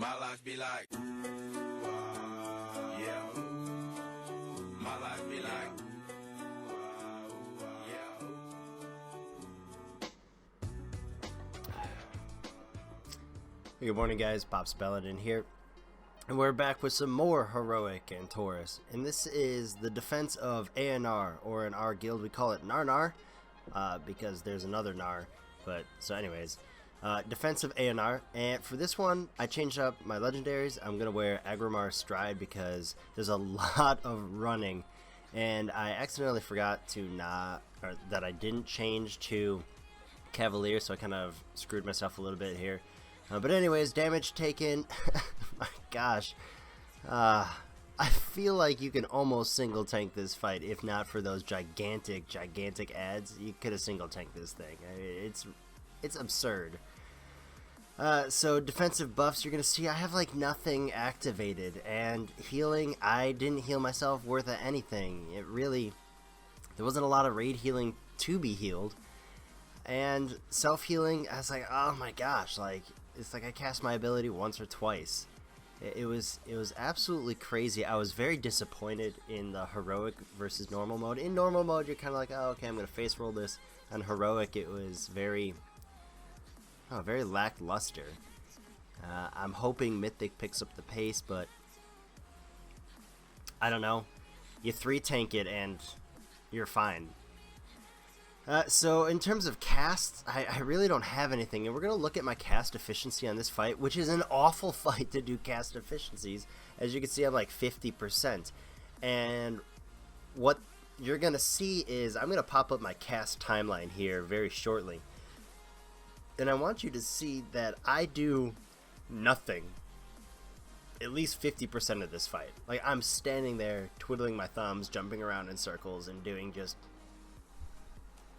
My life be like, yeah. My life be like, yeah. Good morning, guys. Bob Spelladin here, and we're back with some more heroic and Taurus. And this is the defense of Eonar, or in our guild we call it snore-anar, because there's another nar. But so, anyways, defense of Eonar. And for this one, I changed up my legendaries. I'm gonna wear Agromar Stride because there's a lot of running, and I accidentally forgot to that I didn't change to Cavalier, so I kind of screwed myself a little bit here. But anyways, damage taken. My gosh, I feel like you can almost single tank this fight if not for those gigantic ads. You could have single tanked this thing. It's absurd. So defensive buffs, you're gonna see I have like nothing activated, and healing, I didn't heal myself worth of anything. There wasn't a lot of raid healing to be healed, and self healing, I was like, oh my gosh, like it's like I cast my ability once or twice. It was absolutely crazy. I was very disappointed in the heroic versus normal mode. In normal mode, you're kind of like, oh, okay, I'm gonna face roll this. On heroic, it was very lackluster. I'm hoping Mythic picks up the pace, but I don't know. You 3-tank it and you're fine. So in terms of casts, I really don't have anything, and we're going to look at my cast efficiency on this fight, which is an awful fight to do cast efficiencies. As you can see, I'm like 50%. And what you're going to see is I'm going to pop up my cast timeline here very shortly. And I want you to see that I do nothing at least 50% of this fight. Like, I'm standing there twiddling my thumbs, jumping around in circles, and doing just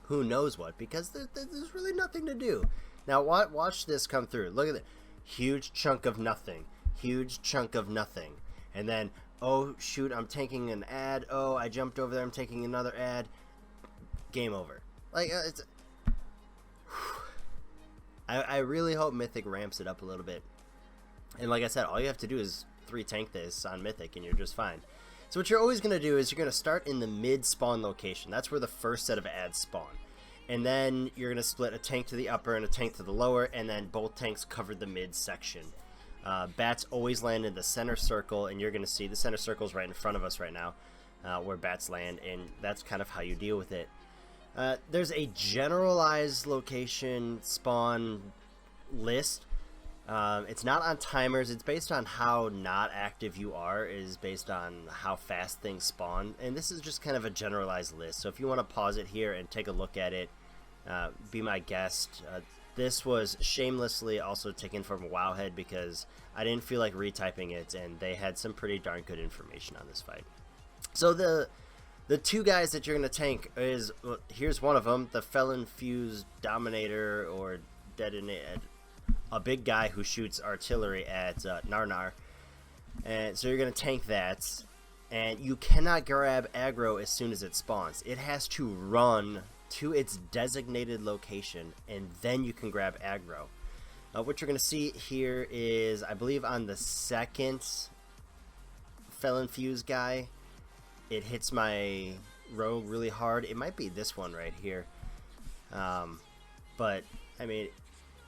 who knows what, because there's really nothing to do. Now watch this come through. Look at it. Huge chunk of nothing. Huge chunk of nothing. And then, oh shoot, I'm taking an ad. Oh, I jumped over there, I'm taking another ad. Game over. Like, I really hope Mythic ramps it up a little bit. And like I said, all you have to do is 3-tank this on Mythic and you're just fine. So what you're always going to do is you're going to start in the mid-spawn location. That's where the first set of ads spawn. And then you're going to split a tank to the upper and a tank to the lower, and then both tanks cover the mid-section. Bats always land in the center circle, and you're going to see the center circle is right in front of us right now, where bats land, and that's kind of how you deal with it. There's a generalized location spawn list. It's not on timers. It's based on how not active you are, is based on how fast things spawn, and this is just kind of a generalized list. So if you want to pause it here and take a look at it, be my guest. This was shamelessly also taken from Wowhead because I didn't feel like retyping it, and they had some pretty darn good information on this fight. So the two guys that you're going to tank is, well, here's one of them, the Felon Fuse Dominator, or Detonator, a big guy who shoots artillery at snore-anar. And so you're going to tank that, and you cannot grab aggro as soon as it spawns. It has to run to its designated location, and then you can grab aggro. What you're going to see here is, I believe on the second Felon Fuse guy, it hits my rogue really hard. It might be this one right here. But, I mean,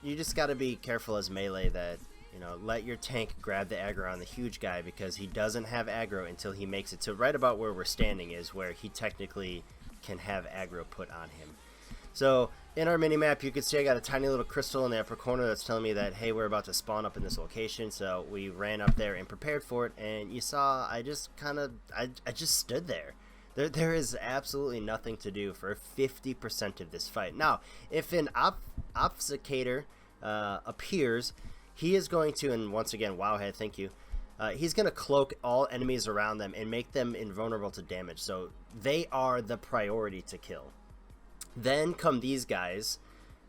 you just got to be careful as melee that, you know, let your tank grab the aggro on the huge guy, because he doesn't have aggro until he makes it to right about where we're standing, is where he technically can have aggro put on him. So in our minimap, you can see I got a tiny little crystal in the upper corner that's telling me that, hey, we're about to spawn up in this location. So we ran up there and prepared for it, and you saw I just stood there. There is absolutely nothing to do for 50% of this fight. Now, if an obfuscator appears, he is going to, and once again, Wowhead, thank you, he's going to cloak all enemies around them and make them invulnerable to damage. So they are the priority to kill. Then come these guys,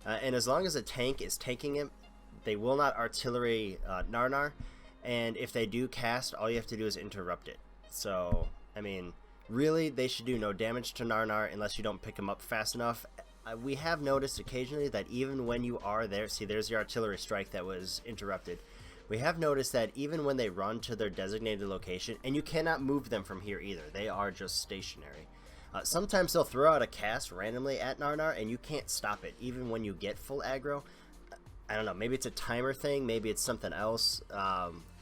and as long as a tank is tanking him, they will not artillery snore-anar, and if they do cast, all you have to do is interrupt it. So, I mean, really, they should do no damage to snore-anar unless you don't pick him up fast enough. We have noticed occasionally that even when you are there, see, there's the artillery strike that was interrupted. we have noticed that even when they run to their designated location, and you cannot move them from here either, they are just stationary. Sometimes they'll throw out a cast randomly at Narnar, and you can't stop it, even when you get full aggro. I don't know, maybe it's a timer thing, maybe it's something else.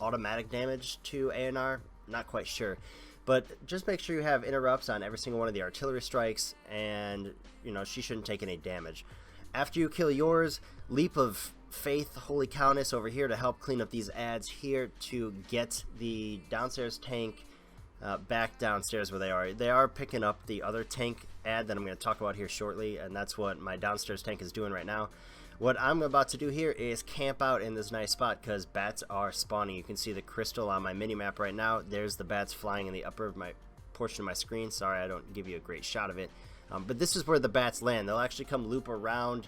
Automatic damage to Eonar, not quite sure. But just make sure you have interrupts on every single one of the artillery strikes, and, you know, she shouldn't take any damage. After you kill yours, Leap of Faith, Holy Countess over here to help clean up these ads here to get the downstairs tank back downstairs where they are. They are picking up the other tank ad that I'm going to talk about here shortly, and that's what my downstairs tank is doing right now. What I'm about to do here is camp out in this nice spot because bats are spawning. You can see the crystal on my mini-map right now. There's the bats flying in the upper of my portion of my screen. Sorry I don't give you a great shot of it. But this is where the bats land. They'll actually come loop around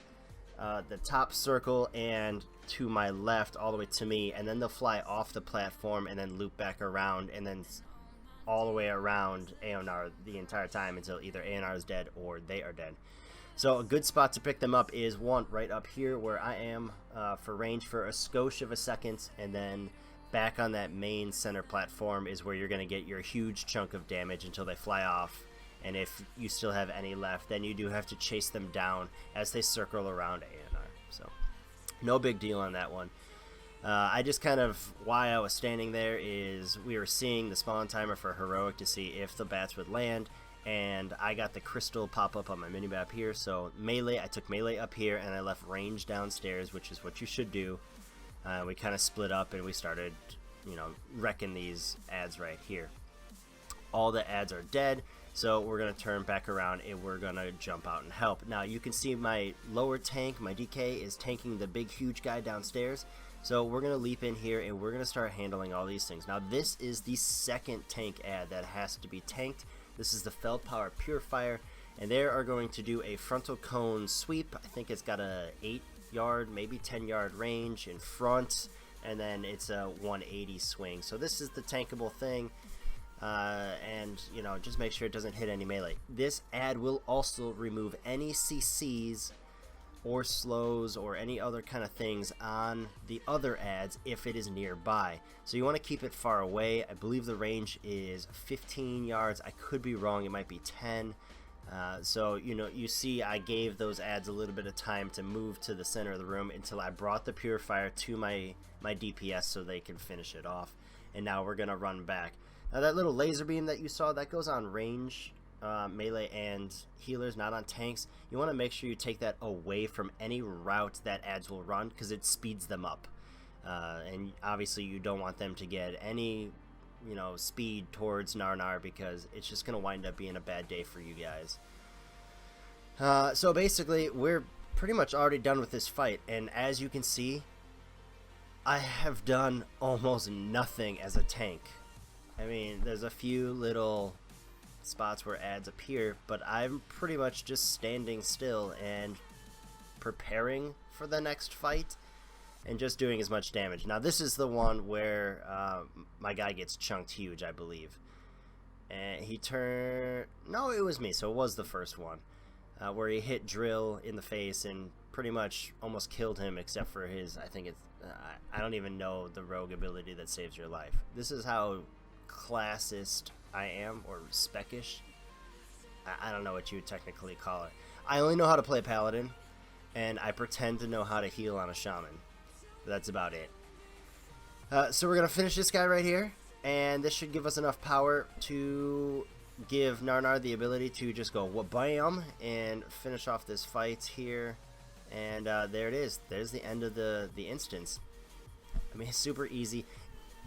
the top circle and to my left all the way to me, and then they'll fly off the platform and then loop back around and then all the way around Eonar the entire time until either Eonar is dead or they are dead. So a good spot to pick them up is one right up here where I am for range for a skosh of a second, and then back on that main center platform is where you're going to get your huge chunk of damage until they fly off. And if you still have any left, then you do have to chase them down as they circle around Eonar. So no big deal on that one. I just kind of, why I was standing there is we were seeing the spawn timer for Heroic to see if the bats would land, and I got the crystal pop up on my minimap here. So melee, I took melee up here and I left range downstairs, which is what you should do. We kind of split up and we started, you know, wrecking these ads right here. All the ads are dead, so we're going to turn back around and we're going to jump out and help. Now you can see my lower tank, my DK, is tanking the big huge guy downstairs. So we're going to leap in here and we're going to start handling all these things. Now this is the second tank ad that has to be tanked. This is the Feldpower Purifier, and they are going to do a frontal cone sweep. I think it's got a 8-yard, maybe 10-yard range in front, and then it's a 180 swing. So this is the tankable thing, and you know, just make sure it doesn't hit any melee. This ad will also remove any CCs or slows or any other kind of things on the other ads if it is nearby. So you want to keep it far away. I believe the range is 15 yards. I could be wrong, it might be 10. So you know, you see I gave those ads a little bit of time to move to the center of the room until I brought the purifier to my DPS so they can finish it off. And now we're gonna run back. Now that little laser beam that you saw, that goes on range melee and healers, not on tanks. You want to make sure you take that away from any route that ads will run because it speeds them up, and obviously you don't want them to get any, you know, speed towards Narnar because it's just gonna wind up being a bad day for you guys. So basically we're pretty much already done with this fight, and as you can see, I have done almost nothing as a tank. I mean, there's a few little spots where ads appear, but I'm pretty much just standing still and preparing for the next fight and just doing as much damage. Now this is the one where my guy gets chunked huge, I believe, and he turned, no, it was me, so it was the first one, where he hit Drill in the face and pretty much almost killed him, except for his, I think it's, I don't even know the rogue ability that saves your life. This is how classist I am, or speckish. I don't know what you would technically call it. I only know how to play Paladin, and I pretend to know how to heal on a Shaman. That's about it. So we're going to finish this guy right here, and this should give us enough power to give Narnar the ability to just go wha-bam and finish off this fight here. And there it is. There's the end of the instance. I mean, it's super easy.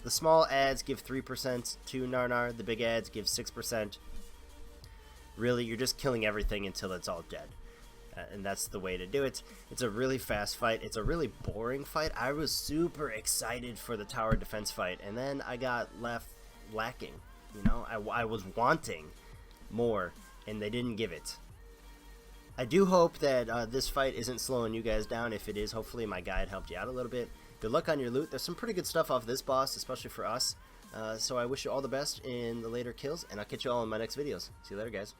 The small ads give 3% to Narnar. The big ads give 6%. Really, you're just killing everything until it's all dead. And that's the way to do it. It's a really fast fight. It's a really boring fight. I was super excited for the tower defense fight, and then I got left lacking. You know, I was wanting more, and they didn't give it. I do hope that this fight isn't slowing you guys down. If it is, hopefully my guide helped you out a little bit. Good luck on your loot. There's some pretty good stuff off this boss, especially for us. So I wish you all the best in the later kills, and I'll catch you all in my next videos. See you later, guys.